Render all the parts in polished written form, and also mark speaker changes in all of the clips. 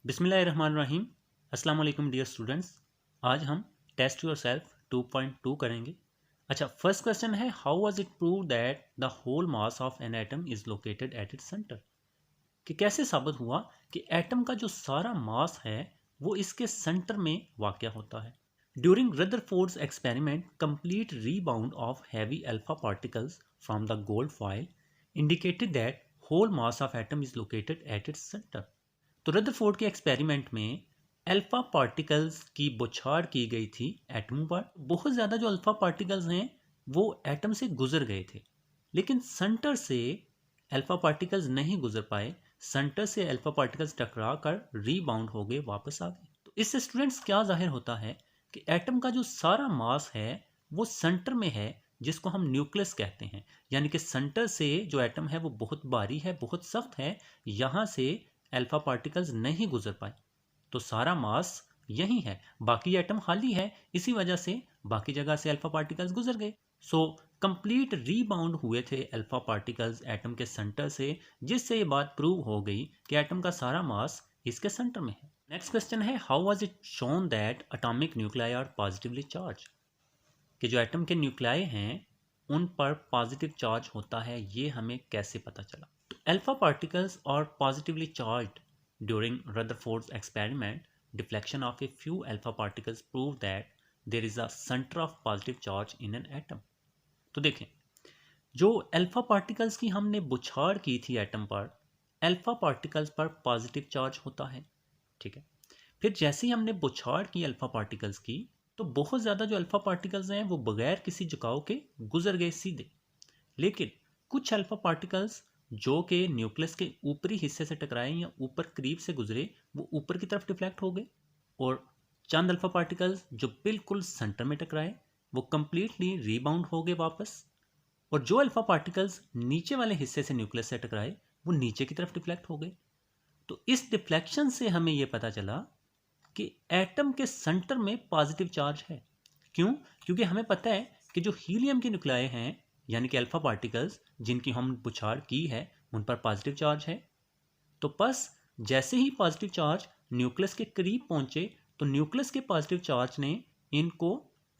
Speaker 1: बिस्मिल्लाहिर्रहमानिर्रहीम। अस्सलाम वालेकुम डियर स्टूडेंट्स। आज हम टेस्ट योर सेल्फ 2.2 करेंगे। अच्छा, फर्स्ट क्वेश्चन है, how was it prove that the whole mass of an atom is located at its centre. कि कैसे साबित हुआ कि एटम का जो सारा मास है वो इसके सेंटर में वाक़या होता है। During Rutherford's experiment, complete rebound of heavy alpha particles from the gold foil indicated that whole mass of atom is located at its centre. तो रदरफोर्ड के एक्सपेरिमेंट में अल्फा पार्टिकल्स की बौछार की गई थी एटम पर। बहुत ज़्यादा जो अल्फा पार्टिकल्स हैं वो एटम से गुजर गए थे, लेकिन सेंटर से अल्फा पार्टिकल्स नहीं गुजर पाए। सेंटर से अल्फा पार्टिकल्स टकरा कर रीबाउंड हो गए, वापस आ गए। तो इससे स्टूडेंट्स क्या जाहिर होता है कि एटम का जो सारा मास है वो सेंटर में है, जिसको हम न्यूक्लियस कहते हैं। यानी कि सेंटर से जो एटम है वो बहुत भारी है, बहुत सख्त है, यहाँ से अल्फा पार्टिकल्स नहीं गुजर पाए, तो सारा मास यही है, बाकी एटम खाली है, इसी वजह से बाकी जगह से अल्फा पार्टिकल्स गुजर गए। सो कंप्लीट रीबाउंड हुए थे अल्फा पार्टिकल्स एटम के सेंटर से, जिससे ये बात प्रूव हो गई कि एटम का सारा मास इसके सेंटर में है। नेक्स्ट क्वेश्चन है, how was it shown that atomic nuclei are positively charge. कि जो एटम के न्यूक्लियाई हैं उन पर पॉजिटिव चार्ज होता है, ये हमें कैसे पता चला। Alpha particles are positively charged during Rutherford's experiment. Deflection of a few alpha particles prove that there is a center of positive charge in an atom. तो देखें, जो अल्फा पार्टिकल्स की हमने बुछार की थी एटम पर, अल्फा पार्टिकल्स पर positive charge होता है। ठीक है, फिर जैसे ही हमने बुछार की अल्फा पार्टिकल्स की, तो बहुत ज़्यादा जो अल्फा पार्टिकल्स हैं वो बगैर किसी झुकाव के गुजर गए सीधे। लेकिन कुछ अल्फा पार्टिकल्स जो कि न्यूक्लियस के ऊपरी हिस्से से टकराए या ऊपर करीब से गुजरे, वो ऊपर की तरफ डिफ्लेक्ट हो गए। और चंद अल्फा पार्टिकल्स जो बिल्कुल सेंटर में टकराए वो कंप्लीटली रीबाउंड हो गए वापस। और जो अल्फा पार्टिकल्स नीचे वाले हिस्से से न्यूक्लियस से टकराए वो नीचे की तरफ डिफ्लेक्ट हो गए। तो इस डिफ्लेक्शन से हमें यह पता चला कि एटम के सेंटर में पॉजिटिव चार्ज है। क्यों? क्योंकि हमें पता है कि जो हीलियम के न्यूक्लियाई हैं, यानी कि अल्फा पार्टिकल्स जिनकी हम बुछार की है, उन पर पॉजिटिव चार्ज है। तो बस जैसे ही पॉजिटिव चार्ज न्यूक्लियस के करीब पहुंचे, तो न्यूक्लियस के पॉजिटिव चार्ज ने इनको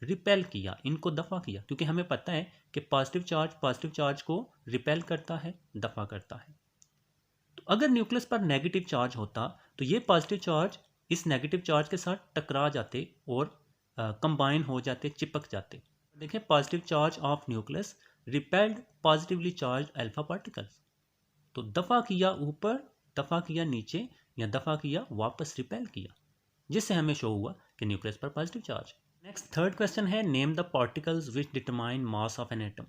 Speaker 1: रिपेल किया, इनको दफा किया, क्योंकि हमें पता है कि पॉजिटिव चार्ज को रिपेल करता है, दफा करता है। तो अगर न्यूक्लियस पर नेगेटिव चार्ज होता तो ये पॉजिटिव चार्ज इस नेगेटिव चार्ज के साथ टकरा जाते और कंबाइन हो जाते, चिपक जाते। देखें, positive charge of nucleus repelled positively charge alpha particles. तो दफा किया ऊपर, दफा किया नीचे, या दफा किया वापस रिपेल किया, जिससे हमें शो हुआ कि न्यूक्लियस पर positive charge. Next third question है, name the particles which determine mass of an atom.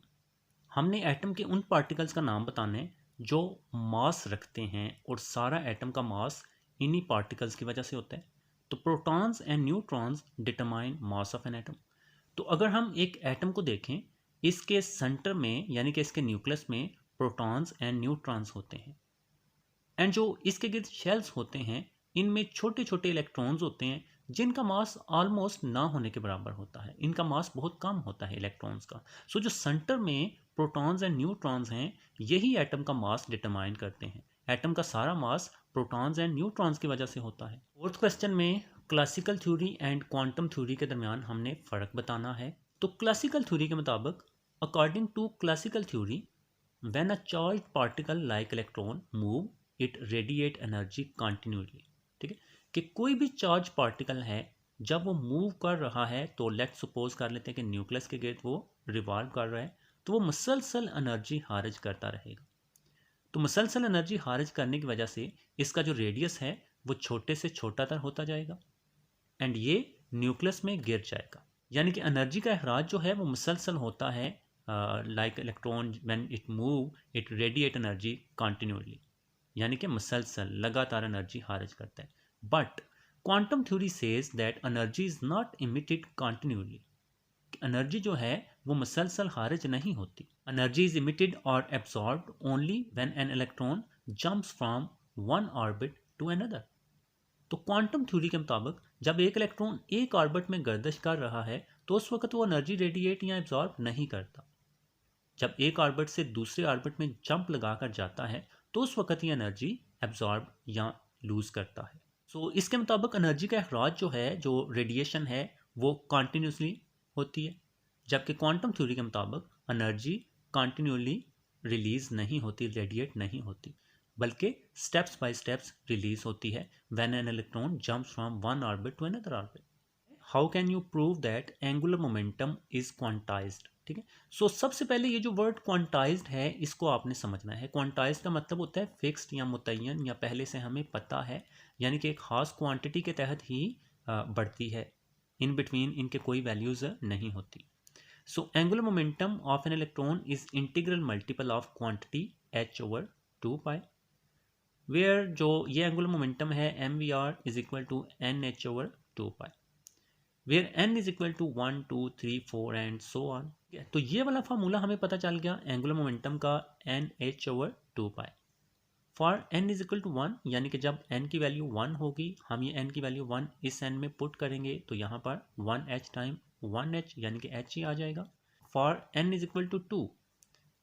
Speaker 1: हमने एटम के उन पार्टिकल्स का नाम बताने जो मास रखते हैं, और सारा एटम का मास इन्हीं पार्टिकल्स की वजह से होता है। तो protons and neutrons determine mass of an atom. तो अगर हम एक एटम को देखें, इसके सेंटर में यानी कि इसके न्यूक्लियस में प्रोटॉन्स एंड न्यूट्रॉन्स होते हैं, एंड जो इसके गिर्द शेल्स होते हैं, इनमें छोटे छोटे इलेक्ट्रॉन्स होते हैं जिनका मास ऑलमोस्ट ना होने के बराबर होता है। इनका मास बहुत कम होता है इलेक्ट्रॉन्स का। सो जो सेंटर में प्रोटॉन्स एंड न्यूट्रॉन्स हैं, यही एटम का मास डिटरमाइन करते हैं। एटम का सारा मास प्रोटॉन्स एंड न्यूट्रॉन्स की वजह से होता है। फोर्थ क्वेश्चन में classical theory and quantum theory के दरमियान हमने फ़र्क बताना है। तो क्लासिकल थ्योरी के मुताबिक, according to classical theory, when a charge particle like electron move it radiate energy continuously. ठीक है, कि कोई भी चार्ज पार्टिकल है जब वो मूव कर रहा है, तो लेट्स सपोज कर लेते हैं कि न्यूक्लियस के गिर्द वो रिवॉल्व कर रहा है, तो वो मुसलसल एनर्जी खारिज करता रहेगा। तो मुसलसल एनर्जी खारिज करने की वजह से इसका जो रेडियस है वो छोटे से छोटा तर होता जाएगा, एंड ये न्यूक्लियस में गिर जाएगा। यानी कि एनर्जी का अखराज जो है वो मुसलसल होता है। Like electron when it move it radiate energy continuously, यानी कि मुसलसल लगातार एनर्जी खारिज करता है। But quantum theory says that energy is not emitted continuously. Energy जो है वो मुसलसल खारिज नहीं होती। एनर्जी इज इमिटेड और absorbed only when an electron jumps from one orbit to another. तो क्वांटम थ्योरी के मुताबिक जब एक इलेक्ट्रॉन एक ऑर्बिट में गर्दिश कर रहा है, तो उस वक्त वो एनर्जी रेडिएट या एब्जॉर्ब नहीं करता। जब एक ऑर्बिट से दूसरे ऑर्बिट में जंप लगाकर जाता है, तो उस वक्त ये एनर्जी एब्जॉर्ब या लूज करता है। सो इसके मुताबिक एनर्जी का अखराज जो है, जो रेडिएशन है, वो कॉन्टीन्यूसली होती है, जबकि क्वांटम थ्योरी के मुताबिक एनर्जी कॉन्टीन्यूसली रिलीज नहीं होती, रेडिएट नहीं होती, बल्कि स्टेप्स बाय स्टेप्स रिलीज होती है when an electron jumps from one orbit to another orbit. How can you prove that angular momentum is quantized? ठीक है, सो सबसे पहले ये जो वर्ड क्वांटाइज्ड है इसको आपने समझना है। क्वांटाइज्ड का मतलब होता है फिक्स्ड या मुतय्यन, या पहले से हमें पता है, यानी कि एक खास क्वांटिटी के तहत ही बढ़ती है, इन बिटवीन इनके कोई वैल्यूज नहीं होती। So angular momentum of an electron is integral multiple of quantity h/2π, where जो ये एंगुलर मोमेंटम है mvr is equal to nh/2π, where n is equal to 1 2 3 4 and so on. तो ये वाला फार्मूला हमें पता चल गया एंगुलर मोमेंटम का, nh/2π for n is equal to 1, यानी कि जब n की वैल्यू 1 होगी, हम ये n की वैल्यू 1 इस n में पुट करेंगे तो यहाँ पर 1h टाइम 1h यानी कि h ही आ जाएगा। For n is equal to 2,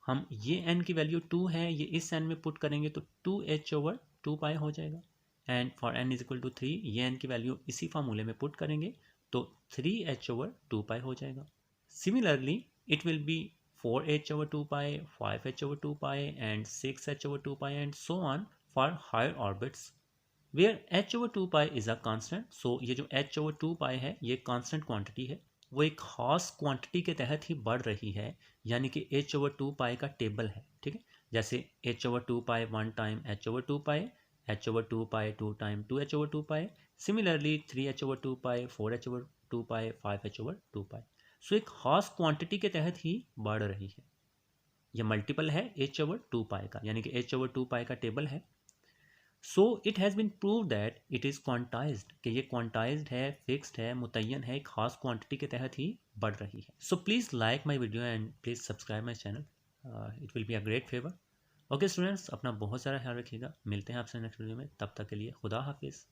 Speaker 1: हम ये n की वैल्यू 2 है, ये इस n में पुट करेंगे तो 2h/2π हो जाएगा। And for n is equal to 3, ये n की वैल्यू इसी फार्मूले में पुट करेंगे तो 3h/2π हो जाएगा। Similarly it will be 4h/2π, 5h/2π and 6h/2π and so on for higher orbits where h/2π is a constant. So ये जो h/2π है ये कांस्टेंट क्वांटिटी है, वो एक खास क्वांटिटी के तहत ही बढ़ रही है, यानी कि h/2π का टेबल है। ठीक है, जैसे h/2π 1 time h/2π, h/2π 2 time 2h/2π, similarly 3h/2π, 4h/2π, 5h/2π। सो एक खास क्वांटिटी के तहत ही बढ़ रही है। यह मल्टीपल है h/2π का, यानी कि h/2π का टेबल है। So it has been prove that it is quantized, कि ये क्वांटाइज्ड है, फिक्स्ड है, मुतय्यन है, एक खास क्वांटिटी के तहत ही बढ़ रही है। So please like my video and please subscribe my channel, it will be a great favour. Okay students, अपना बहुत सारा ख्याल रखिएगा, मिलते हैं आपसे नेक्स्ट वीडियो में, तब तक के लिए खुदा हाफिज़।